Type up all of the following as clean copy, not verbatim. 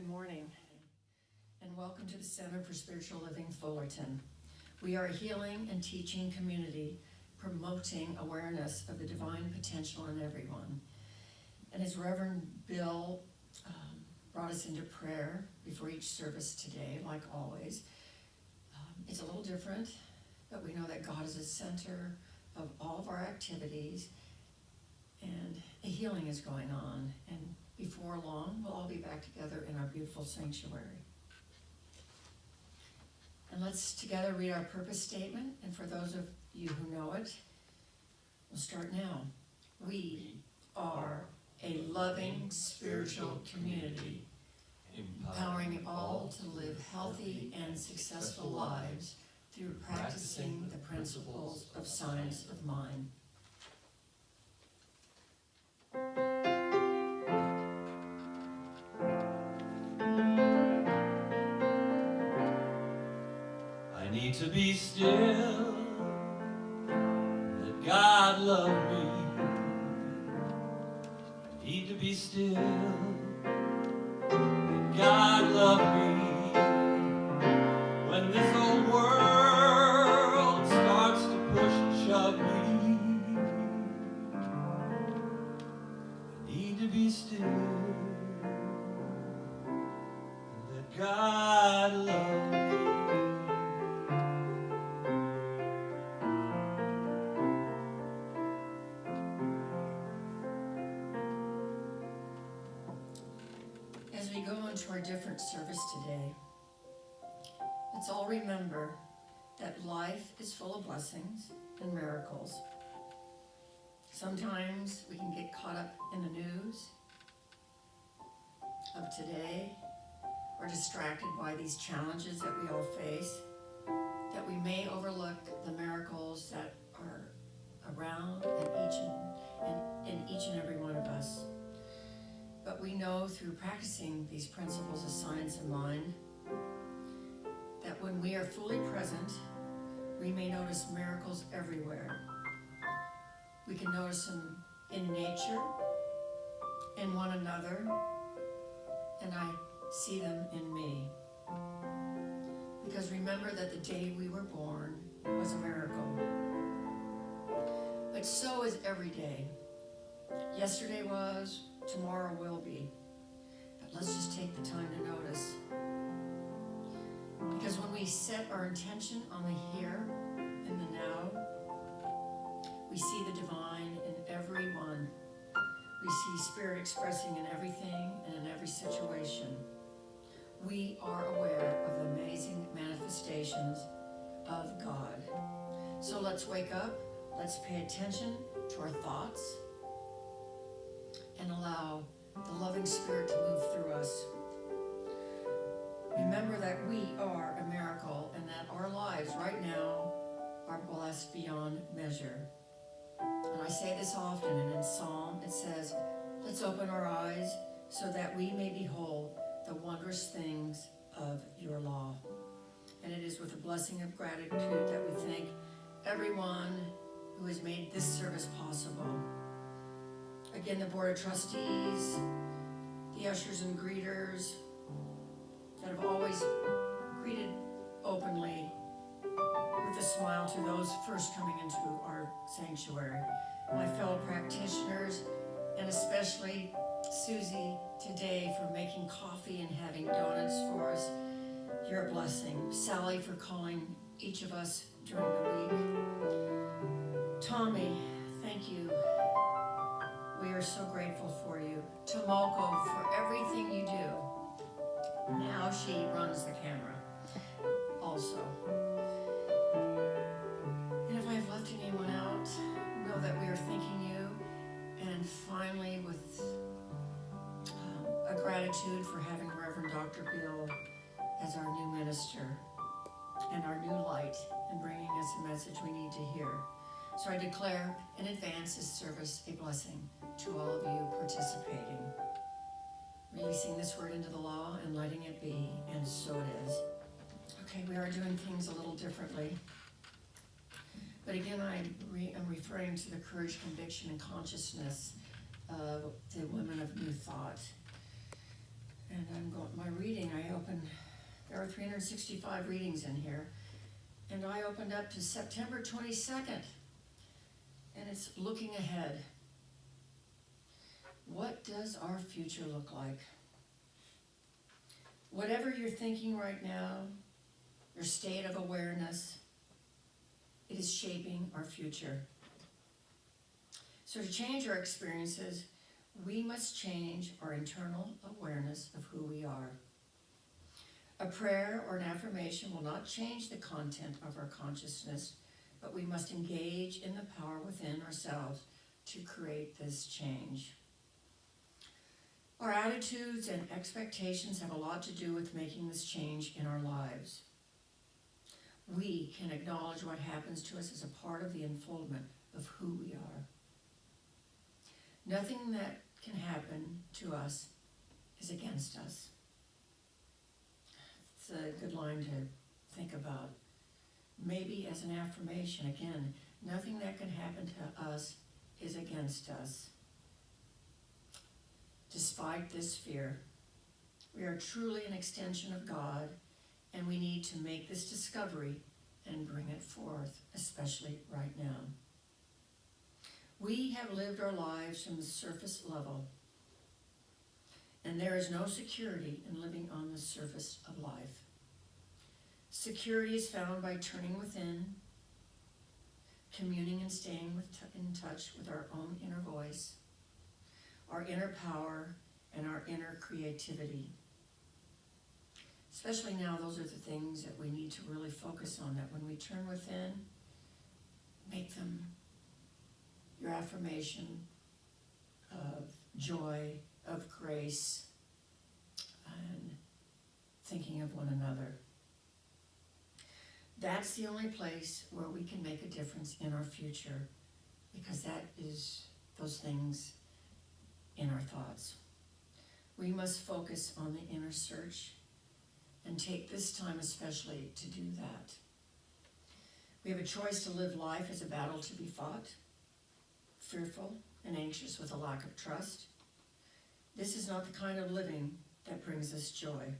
Good morning, and welcome to the Center for Spiritual Living Fullerton. We are a healing and teaching community promoting awareness of the divine potential in everyone. And as Reverend Bill brought us into prayer before each service today, like always, it's a little different, but we know that God is the center of all of our activities, and a healing is going on. And before long, we'll all be back together in our beautiful sanctuary. And let's together read our purpose statement. And for those of you who know it, we'll start now. We are a loving spiritual community, empowering all to live healthy and successful lives through practicing the principles of science of mind. I need to be still, that God love me. I need to be still, that God love me. When this old world starts to push and shove me, I need to be still, that God love me. As we go into our different service today, let's all remember that life is full of blessings and miracles. Sometimes we can get caught up in the news of today or distracted by these challenges that we all face, that we may overlook the miracles that are around in each and every one of us. But we know through practicing these principles of science of mind that when we are fully present, we may notice miracles everywhere. We can notice them in nature, in one another, and I see them in me. Because remember that the day we were born was a miracle. But so is every day. Yesterday was, tomorrow will be. But let's just take the time to notice. Because when we set our intention on the here and the now, we see the divine in everyone. We see Spirit expressing in everything and in every situation. We are aware of the amazing manifestations of God. So let's wake up, let's pay attention to our thoughts, and allow the loving Spirit to move through us. Remember that we are a miracle and that our lives right now are blessed beyond measure. And I say this often, and in Psalm it says, let's open our eyes so that we may behold the wondrous things of your law. And it is with a blessing of gratitude that we thank everyone who has made this service possible. Again, the Board of Trustees, the ushers and greeters that have always greeted openly with a smile to those first coming into our sanctuary. My fellow practitioners, and especially Susie today for making coffee and having donuts for us. You're a blessing. Sally for calling each of us during the week. Tommy, thank you. We are so grateful for you. Tomoko for everything you do. Now she runs the camera also. And if I have left anyone out, know that we are thanking you. And finally, with a gratitude for having Reverend Dr. Bill as our new minister and our new light and bringing us a message we need to hear. So I declare in advance this service a blessing to all of you participating. Releasing this word into the law and letting it be, and so it is. Okay, we are doing things a little differently. But again, I'm referring to the courage, conviction, and consciousness of the women of New Thought. And my reading, there are 365 readings in here, and I opened up to September 22nd, and it's looking ahead. What does our future look like? Whatever you're thinking right now, your state of awareness, it is shaping our future. So to change our experiences, we must change our internal awareness of who we are. A prayer or an affirmation will not change the content of our consciousness, but we must engage in the power within ourselves to create this change. Our attitudes and expectations have a lot to do with making this change in our lives. We can acknowledge what happens to us as a part of the unfoldment of who we are. Nothing that can happen to us is against us. It's a good line to think about. Maybe as an affirmation, again, nothing that can happen to us is against us. Despite this fear, we are truly an extension of God, and we need to make this discovery and bring it forth, especially right now. We have lived our lives from the surface level, and there is no security in living on the surface of life. Security is found by turning within, communing and staying in touch with our own inner voice, our inner power, and our inner creativity. Especially now, those are the things that we need to really focus on, that when we turn within, make them your affirmation of joy, of grace, and thinking of one another. That's the only place where we can make a difference in our future, because that is those things in our thoughts. We must focus on the inner search and take this time especially to do that. We have a choice to live life as a battle to be fought, fearful and anxious with a lack of trust. This is not the kind of living that brings us joy.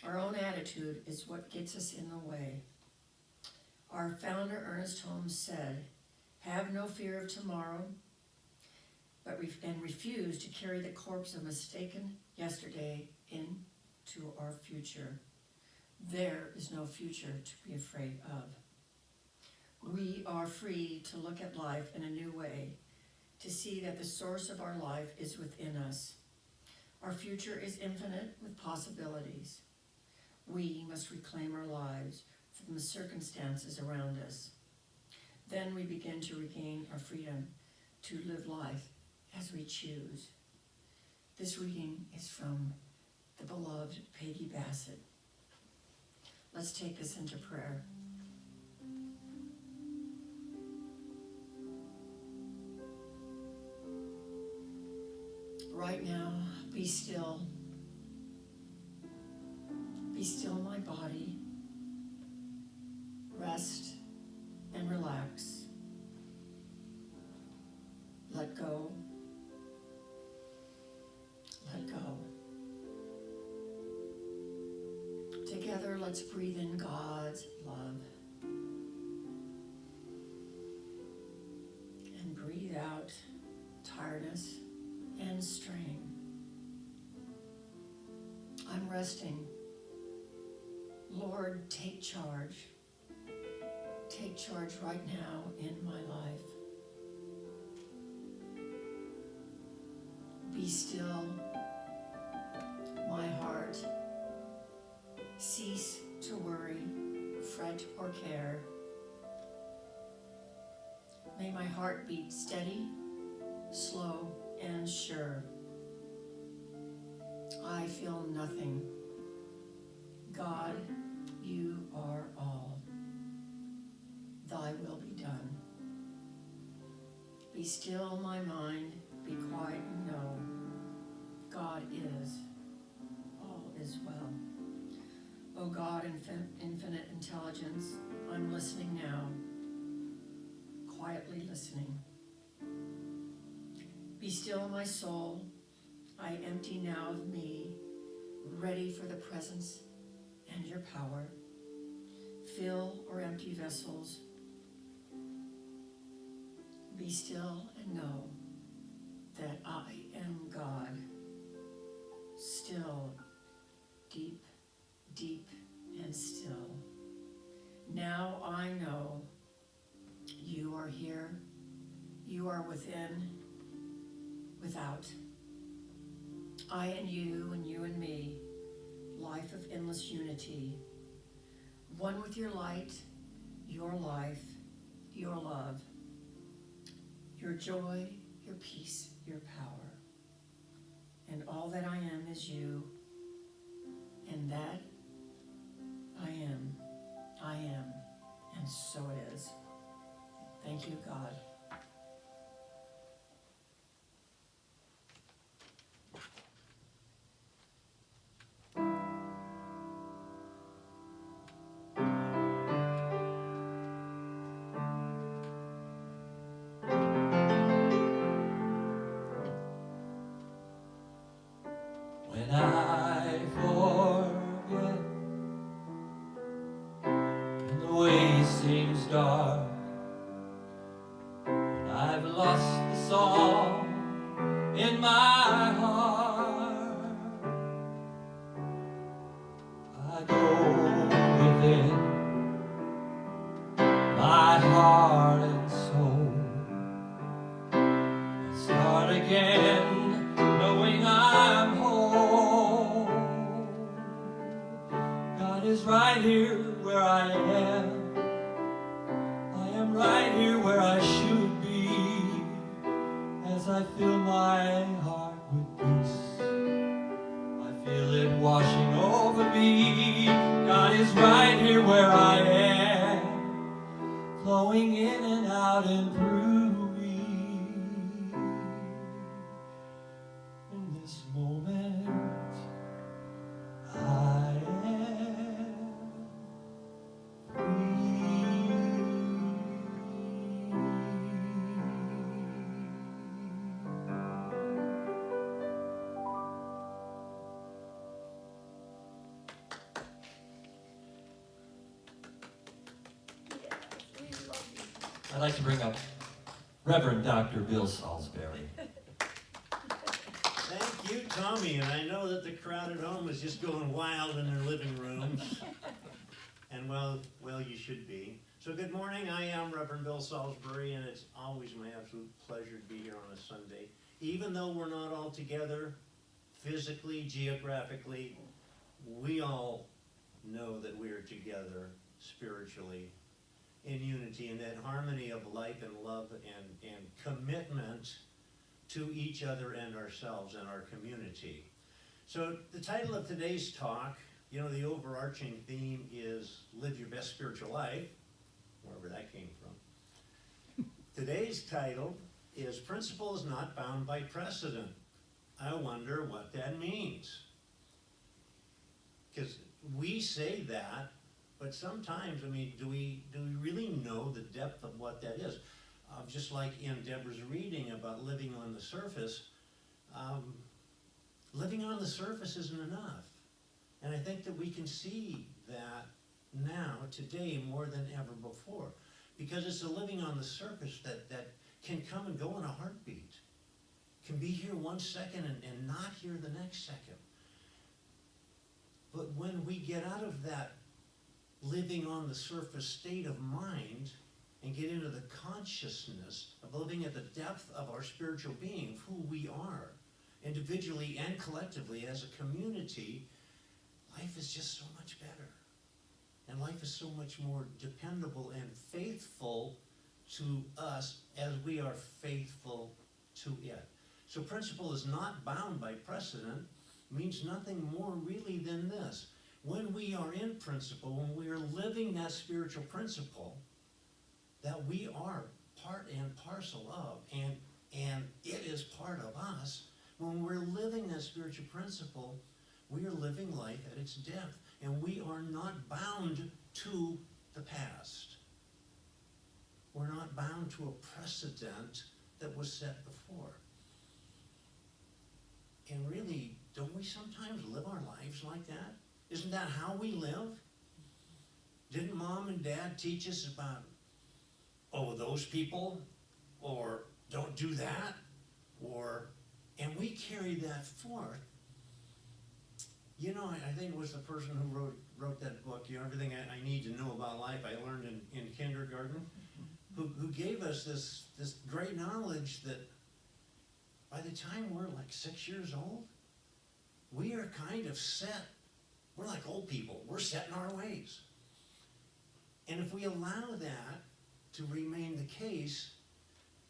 Our own attitude is what gets us in the way. Our founder, Ernest Holmes, said, "Have no fear of tomorrow, and refuse to carry the corpse of mistaken yesterday into our future. There is no future to be afraid of." We are free to look at life in a new way, to see that the source of our life is within us. Our future is infinite with possibilities. We must reclaim our lives from the circumstances around us. Then we begin to regain our freedom to live life as we choose. This reading is from the beloved Peggy Bassett. Let's take this into prayer. Right now, be still. Be still, my body. Rest and relax. Let go. Let go. Together, let's breathe in God's love. And breathe out tiredness and strain. I'm resting. Lord, take charge. Take charge right now in my life. Be still, my heart. Cease to worry, fret, or care. May my heart beat steady, slow, and sure. I feel nothing. God, you are all. Thy will be done. Be still, my mind. Be quiet and know God is. All is well. O God, infinite intelligence, I'm listening now. Quietly listening. Be still, my soul. I empty now of me, ready for the presence and your power. Fill our empty vessels. Be still and know that I am God, still, deep, deep and still. Now I know you are here, you are within, without. I and you and me, life of endless unity, one with your light, your life, your love, your joy, your peace, your power. And all that I am is you, and that I am, and so it is. Thank you, God. When I forget and the way seems dark, when I've lost the song in my heart, I go within my heart and soul and start again, knowing I'm home. God is right here where I am. I am right here where I should be, as I fill my heart with peace. I feel it washing over me. God is right here where I am, flowing in and out and through me. In this moment, I am free. I'd like to bring up Reverend Dr. Bill Salisbury. Thank you, Tommy, and I know that the crowd at home is just going wild in their living rooms. And well, you should be. So good morning, I am Reverend Bill Salisbury, and it's always my absolute pleasure to be here on a Sunday. Even though we're not all together, physically, geographically, we all know that we are together spiritually, in unity, in that harmony of life and love and commitment to each other and ourselves and our community. So the title of today's talk, you know, the overarching theme is Live Your Best Spiritual Life, wherever that came from. Today's title is Principles Not Bound by Precedent. I wonder what that means. Because we say that, but sometimes, I mean, do we really know the depth of what that is? Just like in Debra's reading about living on the surface, living on the surface isn't enough. And I think that we can see that now, today, more than ever before. Because it's the living on the surface that can come and go in a heartbeat. Can be here 1 second and not here the next second. But when we get out of that living on the surface state of mind and get into the consciousness of living at the depth of our spiritual being, of who we are, individually and collectively as a community, life is just so much better. And life is so much more dependable and faithful to us as we are faithful to it. So principle is not bound by precedent means nothing more really than this. When we are in principle, when we are living that spiritual principle, that we are part and parcel of, and it is part of us, when we're living that spiritual principle, we are living life at its depth, and we are not bound to the past. We're not bound to a precedent that was set before. And really, don't we sometimes live our lives like that? Isn't that how we live? Didn't mom and dad teach us about, oh, those people, or don't do that, and we carry that forth. You know, I think it was the person who wrote that book, you know, Everything I Need to Know About Life I learned in kindergarten, who gave us this great knowledge that by the time we're like 6 years old, we are kind of set. We're like old people. We're set in our ways. And if we allow that to remain the case,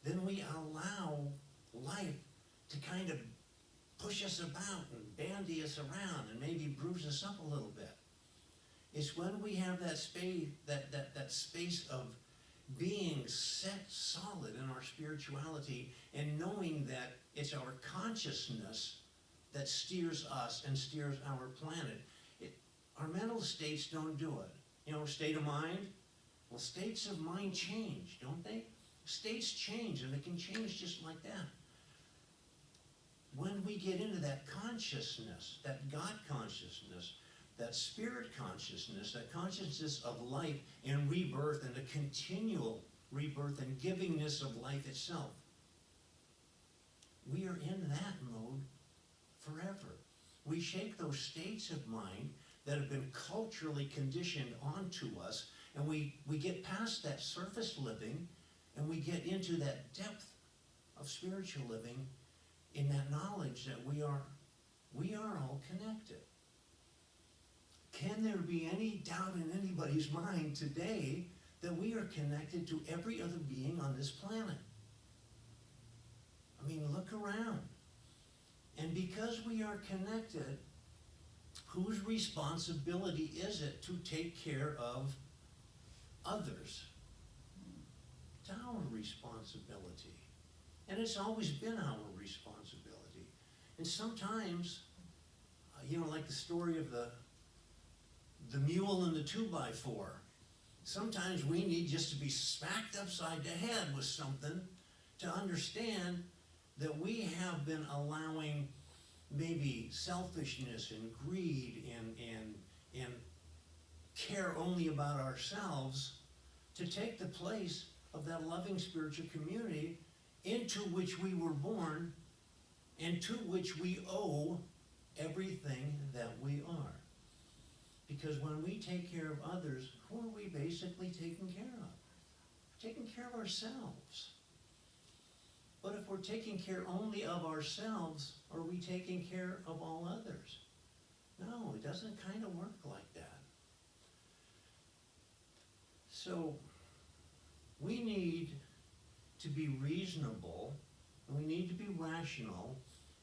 then we allow life to kind of push us about and bandy us around and maybe bruise us up a little bit. It's when we have that space, that space of being set solid in our spirituality and knowing that it's our consciousness that steers us and steers our planet. Our mental states don't do it. You know, state of mind, well, states of mind change, don't they? States change, and they can change just like that. When we get into that consciousness, that God consciousness, that spirit consciousness, that consciousness of life and rebirth and the continual rebirth and givingness of life itself, we are in that mode forever. We shake those states of mind that have been culturally conditioned onto us, and we get past that surface living, and we get into that depth of spiritual living in that knowledge that we are all connected. Can there be any doubt in anybody's mind today that we are connected to every other being on this planet? I mean, look around. And because we are connected, whose responsibility is it to take care of others? It's our responsibility. And it's always been our responsibility. And sometimes, like the story of the mule and the 2x4. Sometimes we need just to be smacked upside the head with something to understand that we have been allowing maybe selfishness and greed and care only about ourselves to take the place of that loving spiritual community into which we were born and to which we owe everything that we are. Because when we take care of others, who are we basically taking care of? We're taking care of ourselves. But if we're taking care only of ourselves, are we taking care of all others? No, it doesn't kind of work like that. So we need to be reasonable, and we need to be rational,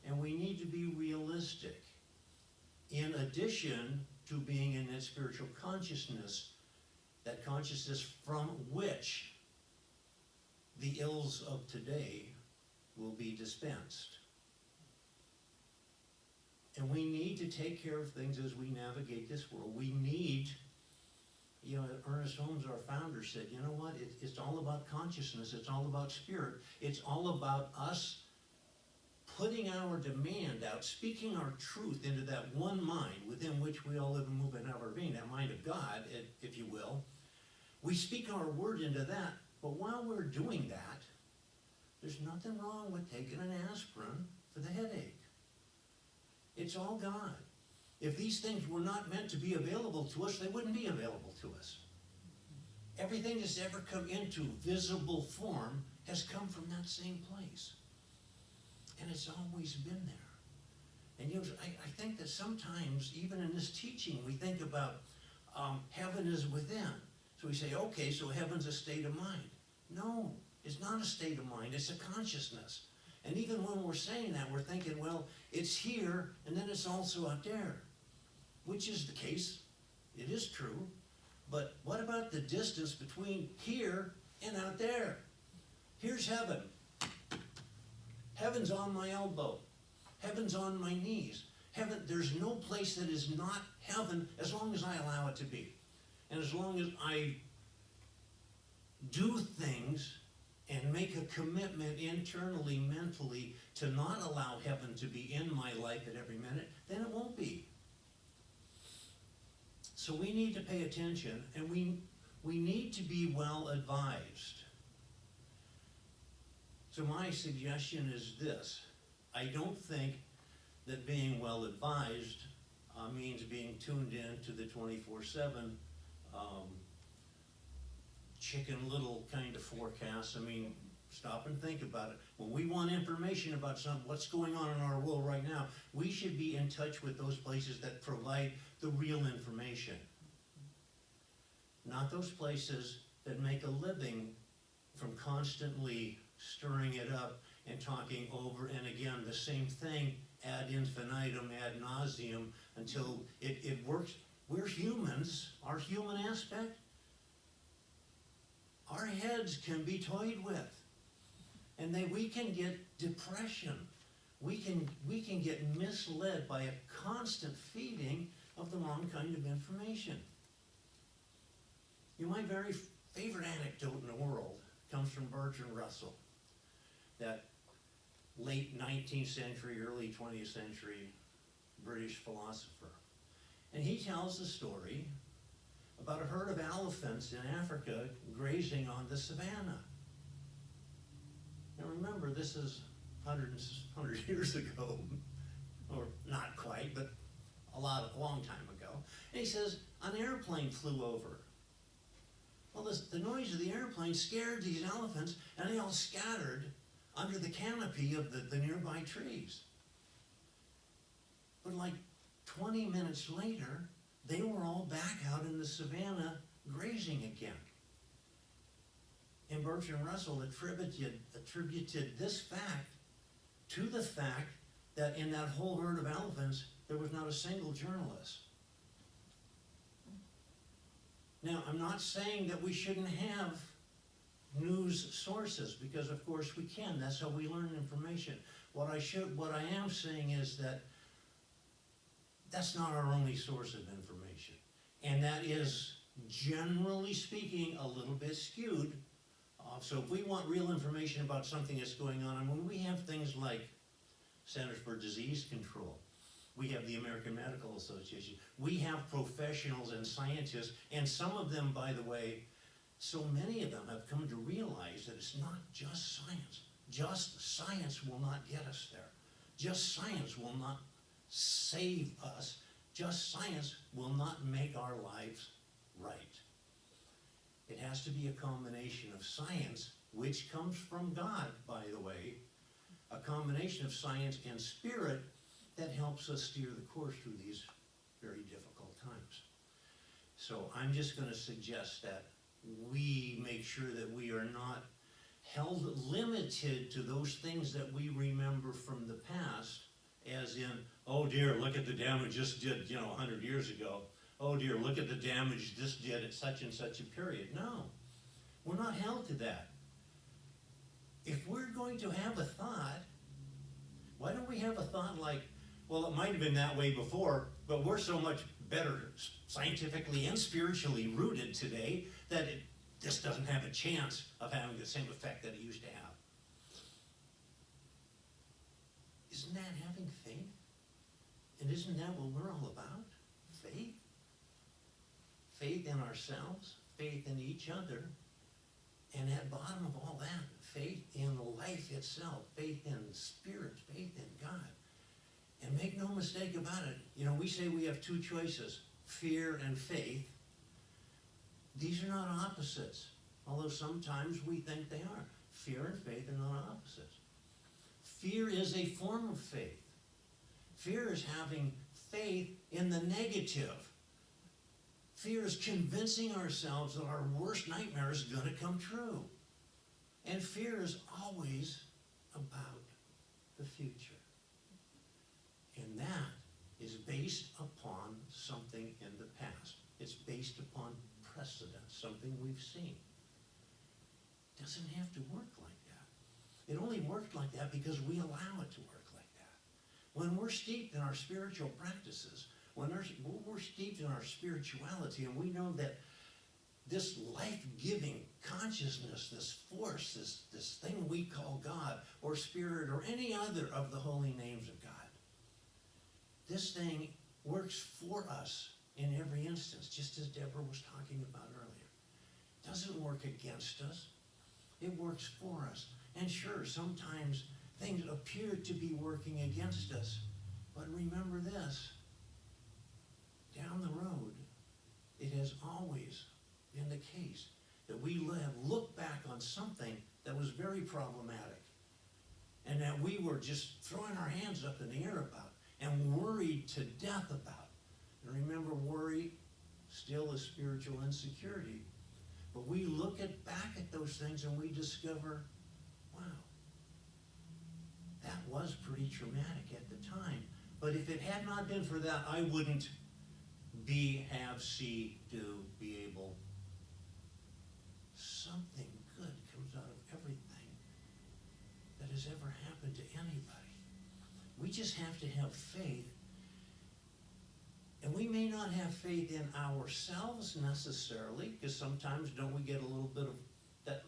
and we need to be realistic. In addition to being in that spiritual consciousness, that consciousness from which the ills of today will be dispensed. And we need to take care of things as we navigate this world. We need, Ernest Holmes, our founder, said, you know what, it's all about consciousness, it's all about spirit, it's all about us putting our demand out, speaking our truth into that one mind within which we all live and move and have our being, that mind of God, if you will. We speak our word into that, but while we're doing that, there's nothing wrong with taking an aspirin for the headache. It's all God. If these things were not meant to be available to us, they wouldn't be available to us. Everything that's ever come into visible form has come from that same place. And it's always been there. And I think that sometimes, even in this teaching, we think about heaven is within. So we say, okay, so heaven's a state of mind. No, it's not a state of mind, it's a consciousness. And even when we're saying that, we're thinking, well, it's here, and then it's also out there. Which is the case. It is true. But what about the distance between here and out there? Here's heaven. Heaven's on my elbow. Heaven's on my knees. Heaven, there's no place that is not heaven as long as I allow it to be. And as long as I do things and make a commitment internally, mentally, to not allow heaven to be in my life at every minute, then it won't be. So we need to pay attention, and we need to be well advised. So my suggestion is this. I don't think that being well advised means being tuned in to the 24/7 Chicken Little kind of forecasts. I mean, stop and think about it. When we want information about what's going on in our world right now, we should be in touch with those places that provide the real information. Not those places that make a living from constantly stirring it up and talking over and again the same thing ad infinitum, ad nauseum, until it works. We're humans, our human aspect, our heads can be toyed with. And we can get depression. We can get misled by a constant feeding of the wrong kind of information. My very favorite anecdote in the world comes from Bertrand Russell, that late 19th century, early 20th century British philosopher. And he tells the story about a herd of elephants in Africa grazing on the savannah. Now remember, this is 100 years ago, or not quite, but a long time ago. And he says, an airplane flew over. Well, the noise of the airplane scared these elephants, and they all scattered under the canopy of the nearby trees. But like 20 minutes later, they were all back out in the savannah grazing again. And Bertrand Russell attributed this fact to the fact that in that whole herd of elephants, there was not a single journalist. Now, I'm not saying that we shouldn't have news sources, because of course we can. That's how we learn information. What I am saying is that that's not our only source of information. And that is, generally speaking, a little bit skewed. So if we want real information about something that's going on, we have things like Centers for Disease Control. We have the American Medical Association. We have professionals and scientists, and some of them, by the way, so many of them have come to realize that it's not just science. Just science will not get us there. Just science will not save us. Just science will not make our lives right. It has to be a combination of science, which comes from God, by the way, a combination of science and spirit that helps us steer the course through these very difficult times. So I'm just going to suggest that we make sure that we are not held limited to those things that we remember from the past, as in, oh dear, look at the damage this did, 100 years ago. Oh dear, look at the damage this did at such and such a period. No, we're not held to that. If we're going to have a thought, why don't we have a thought like, well, it might have been that way before, but we're so much better scientifically and spiritually rooted today that it just doesn't have a chance of having the same effect that it used to have. Isn't that having faith? And isn't that what we're all about? Faith? Faith in ourselves, faith in each other, and at the bottom of all that, faith in life itself, faith in spirit, faith in God. And make no mistake about it, we say we have two choices, fear and faith. These are not opposites, although sometimes we think they are. Fear and faith are not opposites. Fear is a form of faith. Fear is having faith in the negative. Fear is convincing ourselves that our worst nightmare is going to come true. And fear is always about the future. And that is based upon something in the past. It's based upon precedent, something we've seen. It doesn't have to work like that. It only worked like that because we allow it to work like that. When we're steeped in our spiritual practices, when we're steeped in our spirituality, and we know that this life-giving consciousness, this force, this thing we call God or Spirit or any other of the holy names of God. This thing works for us in every instance, just as Debra was talking about earlier. It doesn't work against us. It works for us. And sure, sometimes things appear to be working against us. But remember this, down the road, it has always been the case that we have looked back on something that was very problematic and that we were just throwing our hands up in the air about and worried to death about. And remember, worry still is spiritual insecurity. But we look back at those things and we discover, wow, that was pretty traumatic at the time. But if it had not been for that, I wouldn't be, have, see, do, be able. Something good comes out of everything that has ever happened to anybody. We just have to have faith. And we may not have faith in ourselves necessarily, because sometimes don't we get a little bit of,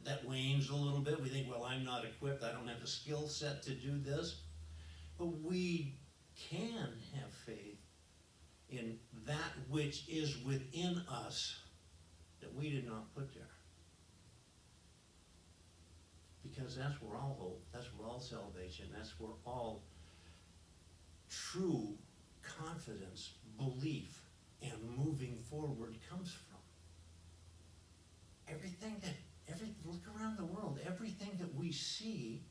that wanes a little bit. We think, well, I'm not equipped, I don't have the skill set to do this. But we can have faith in that which is within us that we did not put there. Because that's where all hope, that's where all salvation, that's where all true confidence, belief, and moving forward comes from. Look around the world, everything that we see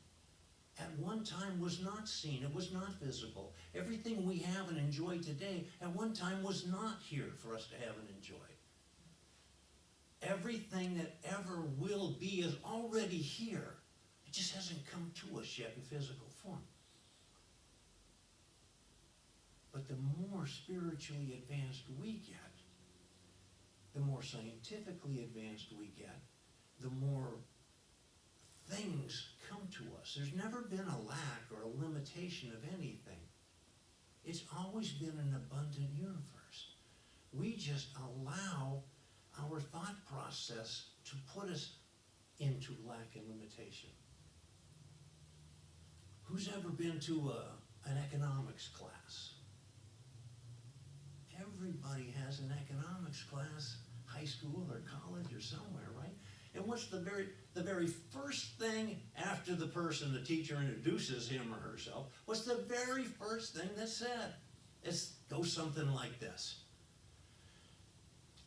at one time was not seen, it was not visible. Everything we have and enjoy today at one time was not here for us to have and enjoy. Everything that ever will be is already here. It just hasn't come to us yet in physical form. But the more spiritually advanced we get, the more scientifically advanced we get, the more things come to us. There's never been a lack or a limitation of anything. It's always been an abundant universe. We just allow our thought process to put us into lack and limitation. Who's ever been to an economics class? Everybody has an economics class, high school or college or somewhere, right? And what's the very first thing after the teacher introduces him or herself, what's the very first thing that's said? It goes something like this.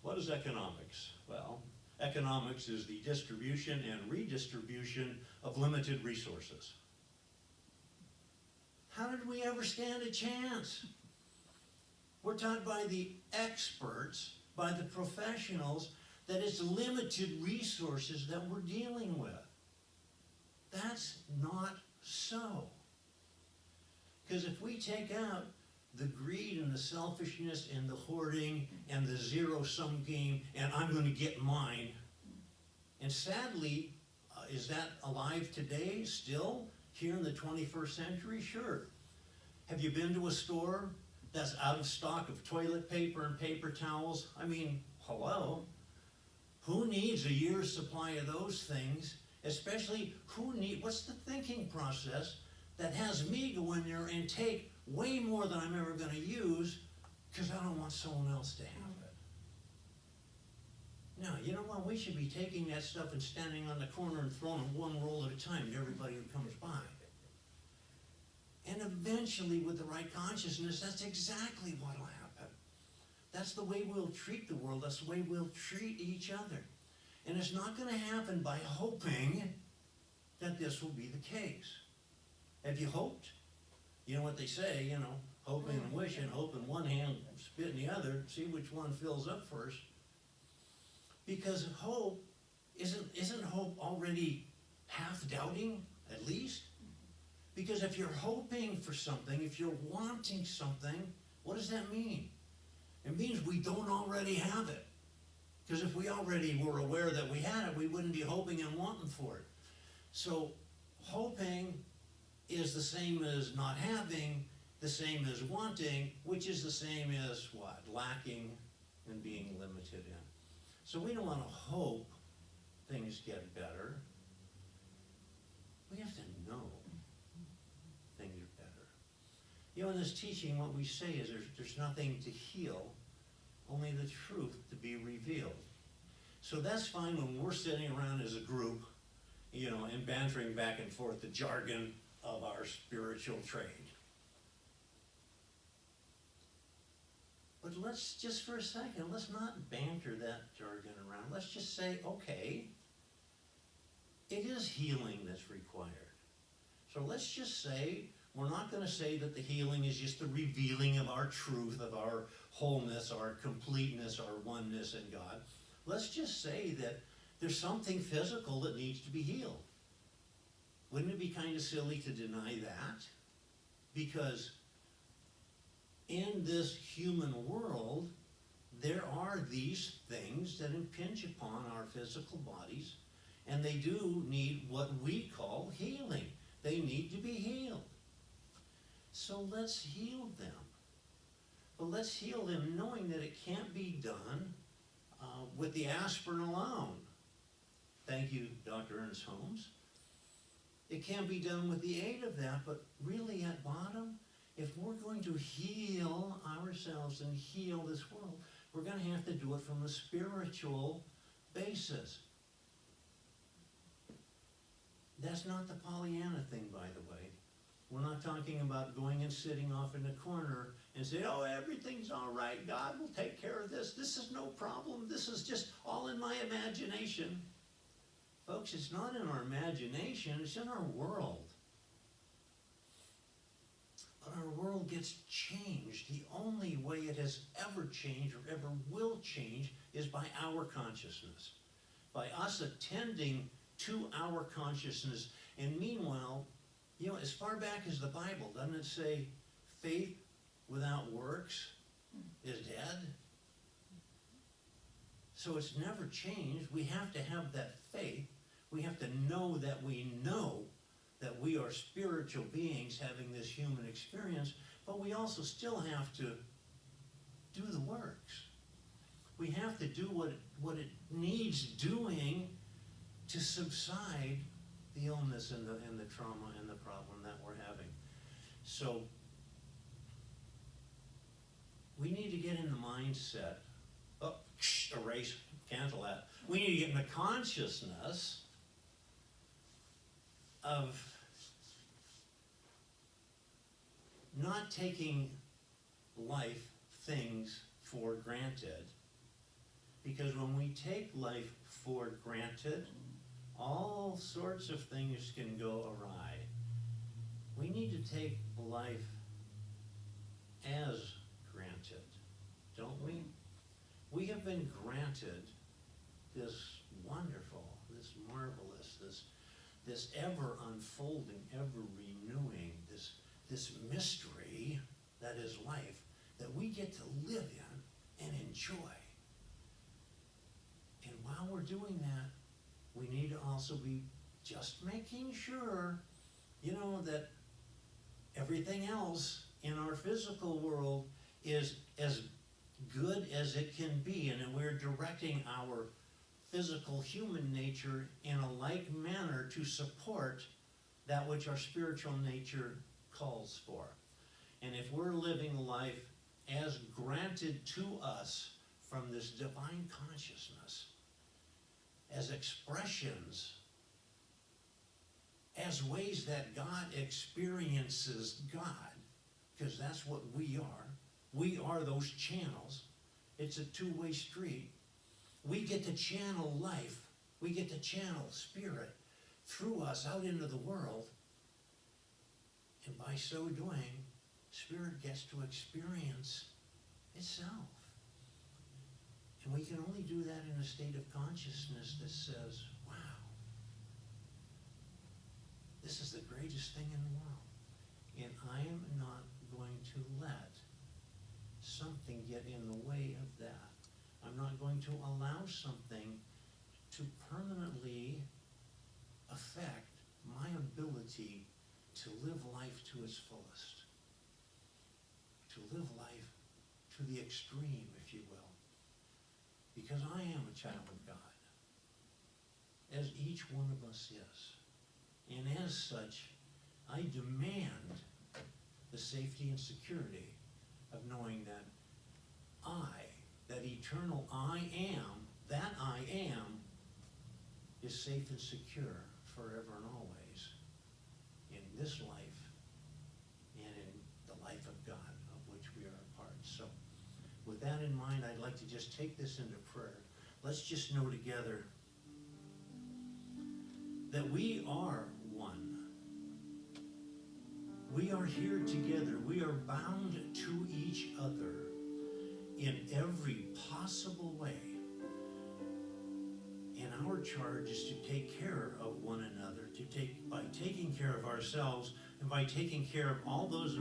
What is economics? Well, economics is the distribution and redistribution of limited resources. How did we ever stand a chance? We're taught by the experts, by the professionals, that it's limited resources that we're dealing with. That's not so. Because if we take out the greed and the selfishness and the hoarding and the zero-sum game and I'm going to get mine, and sadly, is that alive today still here in the 21st century? Sure. Have you been to a store that's out of stock of toilet paper and paper towels? I mean, hello? Who needs a year's supply of those things? Especially, what's the thinking process that has me go in there and take way more than I'm ever going to use because I don't want someone else to have it? No, you know what? We should be taking that stuff and standing on the corner and throwing it one roll at a time to everybody who comes by. And eventually, with the right consciousness, that's exactly what will happen. That's the way we'll treat the world. That's the way we'll treat each other. And it's not going to happen by hoping that this will be the case. Have you hoped? You know what they say, hoping and wishing, hope in one hand, spit in the other, see which one fills up first. Because hope, isn't hope already half doubting, at least? Because if you're hoping for something, if you're wanting something, what does that mean? It means we don't already have it. Because if we already were aware that we had it, we wouldn't be hoping and wanting for it. So hoping is the same as not having, the same as wanting, which is the same as what? Lacking and being limited in. So we don't want to hope things get better. We have to know things are better. You know, in this teaching, what we say is there's nothing to heal, only the truth to be revealed. So that's fine when we're sitting around as a group, you know, and bantering back and forth the jargon of our spiritual trade. But let's just for a second, let's not banter that jargon around. Let's just say, okay, it is healing that's required. So let's just say, we're not going to say that the healing is just the revealing of our truth, of our wholeness, our completeness, our oneness in God. Let's just say that there's something physical that needs to be healed. Wouldn't it be kind of silly to deny that? Because in this human world, there are these things that impinge upon our physical bodies, and they do need what we call healing. They need to be healed. So let's heal them. But let's heal them knowing that it can't be done with the aspirin alone. Thank you, Dr. Ernest Holmes. It can't be done with the aid of that, but really at bottom, if we're going to heal ourselves and heal this world, we're going to have to do it from a spiritual basis. That's not the Pollyanna thing, by the way. We're not talking about going and sitting off in the corner and saying, oh, everything's all right, God will take care of this. This is no problem. This is just all in my imagination. Folks, it's not in our imagination, it's in our world. But our world gets changed. The only way it has ever changed or ever will change is by our consciousness. By us attending to our consciousness. And meanwhile, you know, as far back as the Bible, doesn't it say faith without works is dead? So it's never changed. We have to have that faith. We have to know that we are spiritual beings having this human experience, but we also still have to do the works. We have to do what it needs doing to subside the illness and the trauma and the problem that we're having. So we need to get in the mindset, erase, cancel that. We need to get in the consciousness of not taking life, things for granted. Because when we take life for granted, all sorts of things can go awry. We need to take life as granted, don't we? We have been granted this wonderful, this marvelous, this ever unfolding, ever renewing, this mystery that is life, that we get to live in and enjoy. And while we're doing that, we need to also be just making sure, you know, that everything else in our physical world is as good as it can be, and that we're directing our physical human nature in a like manner to support that which our spiritual nature calls for. And if we're living life as granted to us from this divine consciousness, as expressions, as ways that God experiences God, because that's what we are. We are those channels. It's a two-way street. We get to channel life. We get to channel spirit through us out into the world. And by so doing, spirit gets to experience itself. And we can only do that in a state of consciousness that says, wow, this is the greatest thing in the world. And I am not going to let something get in the way of that. I'm not going to allow something to permanently affect my ability to live life to its fullest. To live life to the extreme, if you will. Because I am a child of God. as each one of us is. And as such, I demand the safety and security of knowing that that eternal I am, is safe and secure forever and always in this life and in the life of God, of which we are a part. So, with that in mind, I'd like to just take this into prayer. Let's just know together that we are one. We are here together. We are bound to each other in every possible way. And our charge is to take care of one another, by taking care of ourselves and by taking care of all those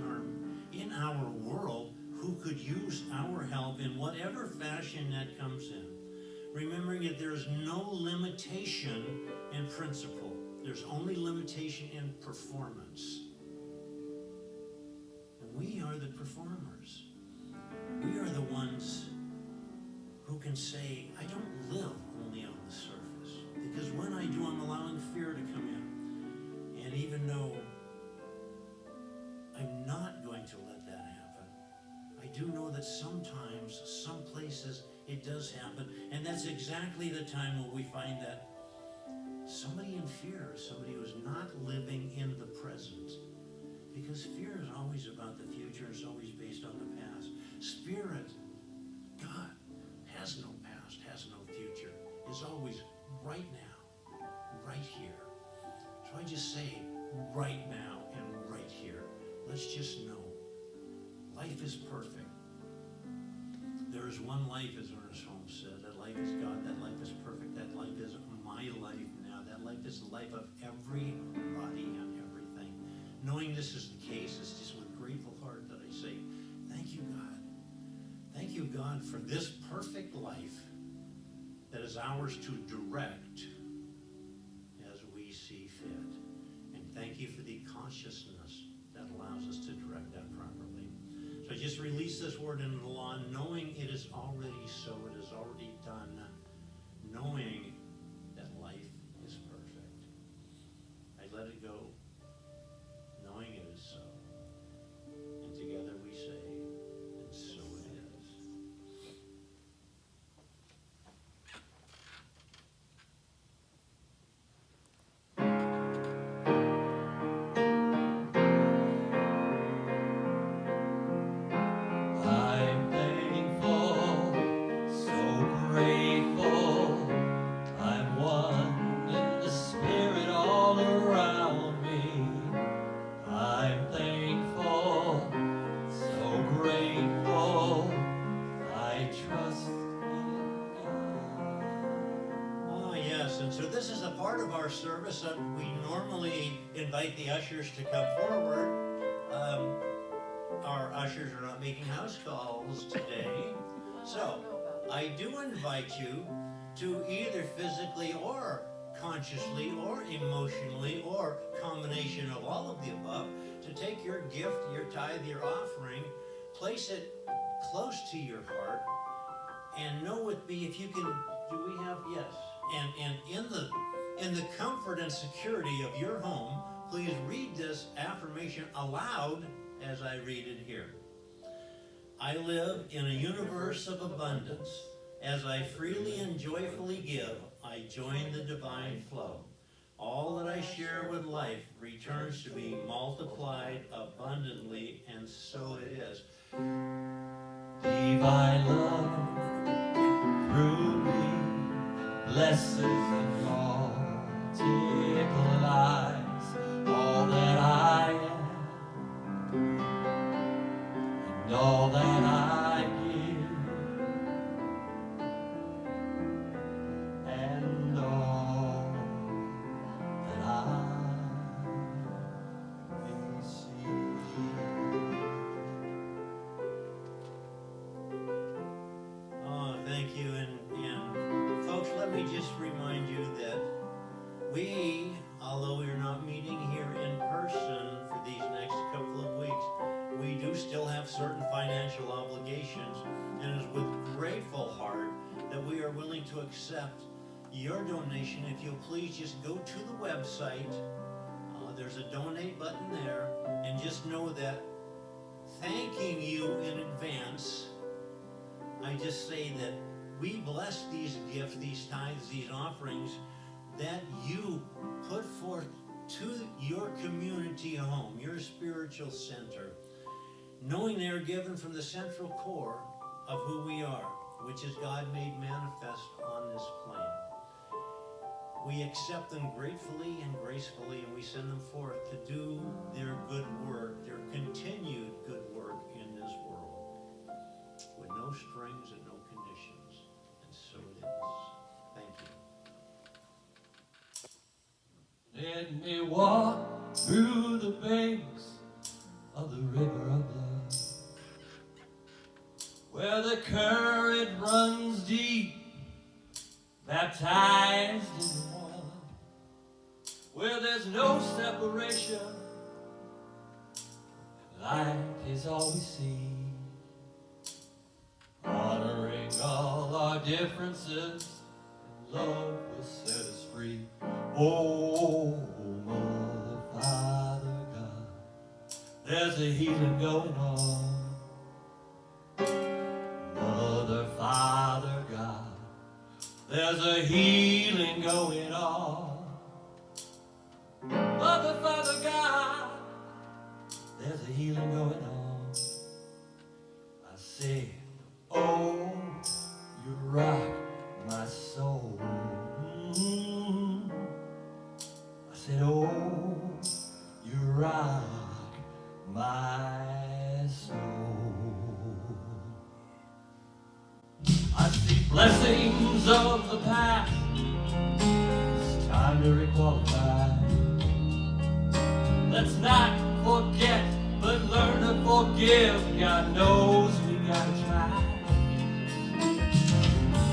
in our world who could use our help in whatever fashion that comes in. Remembering that there's no limitation in principle. There's only limitation in performance. And we are the performers. We are the ones who can say, I don't live only on the surface. Because when I do, I'm allowing fear to come in. And even though I'm not going to let that happen, I do know that sometimes, some places, it does happen. And that's exactly the time when we find that somebody in fear is somebody who's not living in the present. Because fear is always about the future, it's always based on the past. Spirit, God, has no past, has no future. It's always right now, right here. So I just say right now and right here. Let's just know life is perfect. There is one life, as Ernest Holmes said. That life is God, that life is perfect, that life is my life now. That life is the life of everybody and everything. Knowing this is the case, it's just with grateful heart that I say, thank you, God. Thank you, God, for this perfect life that is ours to direct as we see fit. And thank you for the consciousness that allows us to direct that properly. So just release this word into the law, knowing it is already so, it is already done, knowing that life is perfect. I let it go, knowing it is so. And together we say, and so it is. I'm thankful, so grateful. I'm one in the spirit all around me. I'm thankful, so grateful. I trust in God. Oh, yes, and so this is a part of our service that we normally invite the ushers to come forward. Our ushers are not making house calls today. So, I do invite you to either physically or consciously or emotionally or combination of all of the above to take your gift, your tithe, your offering, place it close to your heart, and know with me if you can, do we have, yes, and in the comfort and security of your home, please read this affirmation aloud as I read it here. I live in a universe of abundance. As I freely and joyfully give, I join the divine flow. All that I share with life returns to me multiplied abundantly, and so it is. Divine love through me blesses and multiplies all that I am and all that I give and all that I receive. Oh, thank you. And folks, let me just remind you that we, although we're not meeting here in person for these next couple of weeks, we do still have certain financial obligations, and it is with grateful heart that we are willing to accept your donation, if you'll please just go to the website. There's a donate button there, and just know that thanking you in advance, I just say that we bless these gifts, these tithes, these offerings that you put forth to your community home, your spiritual center, knowing they are given from the central core of who we are, which is God made manifest on this plane. We accept them gratefully and gracefully, and we send them forth to do their good work, their continued good work in this world, with no strings and no conditions. And so it is. Thank you. Let me walk through the banks of the river of love, where the current runs deep, baptized in the one, where there's no separation, and light is all we see, honoring all our differences, and love will set us free. Oh, Mother, Father, God, there's a healing going on. Mother, Father, God, there's a healing going on. Mother, Father, God, there's a healing going on. I say, oh, you rock my soul. I said, oh, you rock my soul. I see blessings of the past. It's time to requalify. Let's not forget, but learn to forgive. God knows we gotta try.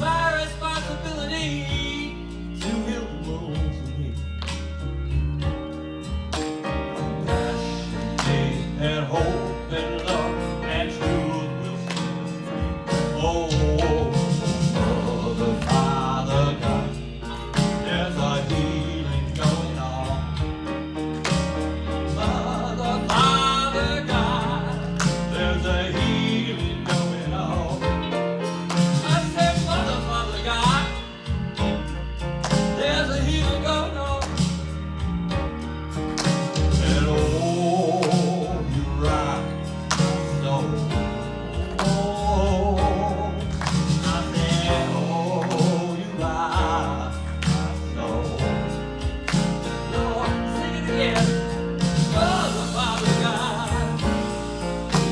My responsibility to heal the wounds of me. Compassion, faith, and hope, and love, and truth will set us free. Oh, Mother, Father, God, there's a healing going on. Mother, Father, God, there's a healing going on. I said, Mother, Father, God, there's a healing going on. And oh, you rock my soul. Oh, I said, oh, you rock my soul. Lord, sing it again. Mother, Father, God,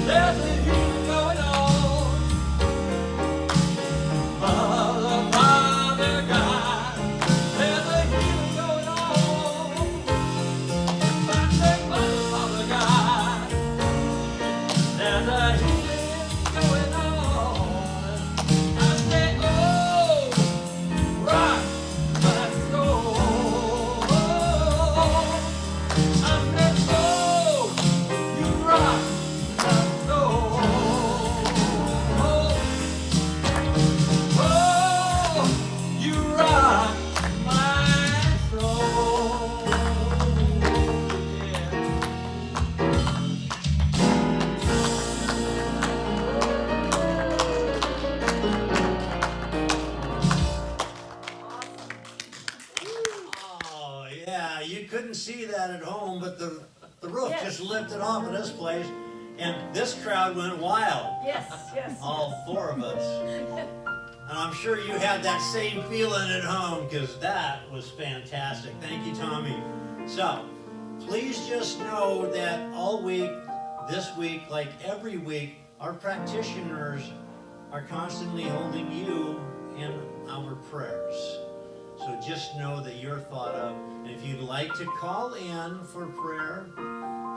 there's a healing going on. Mother, Father, God, there's a healing going on. I say, Mother, Father, God, there's a healing going on. I say, oh, rock my soul. I said, oh, you rock my soul. Oh, you rock my soul. Yeah. Oh, yeah, you couldn't see that at home, but the roof Yes. just lifted off of this place, and this crowd went wild. Yes, yes. All four of us. And I'm sure you had that same feeling at home, because that was fantastic. Thank you, Tommy. So, please just know that all week, this week, like every week, our practitioners are constantly holding you in our prayers. So just know that you're thought of. And if you'd like to call in for prayer,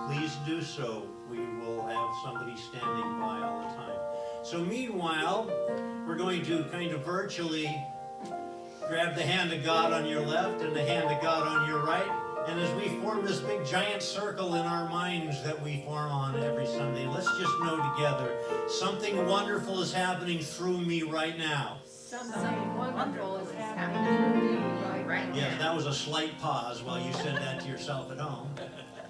please do so. We will have somebody standing by all the time. So meanwhile, we're going to kind of virtually grab the hand of God on your left and the hand of God on your right. And as we form this big giant circle in our minds that we form on every Sunday, let's just know together, something wonderful is happening through me right now. Something wonderful is happening happening for me right Yes, now. that was a slight pause while you said that to yourself at home.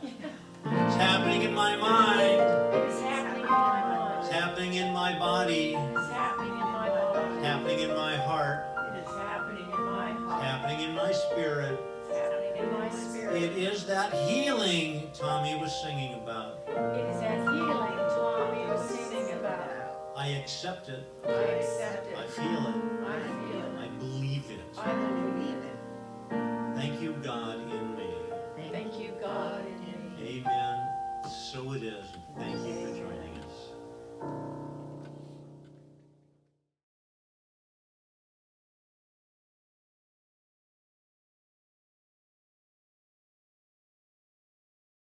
It's happening in my mind. It's happening in my mind. It's happening in my body. It's happening in my body. It's happening in my heart. It is happening in my It's heart. happening in my spirit. It's happening in my spirit. It is that healing Tommy was singing about. It is that healing Tommy was singing about. I accept it. I accept it. I feel it. I feel it. I believe it. I believe it. Thank you, God, in me. Thank you, God, in me. Amen. So it is. Thank you for joining us.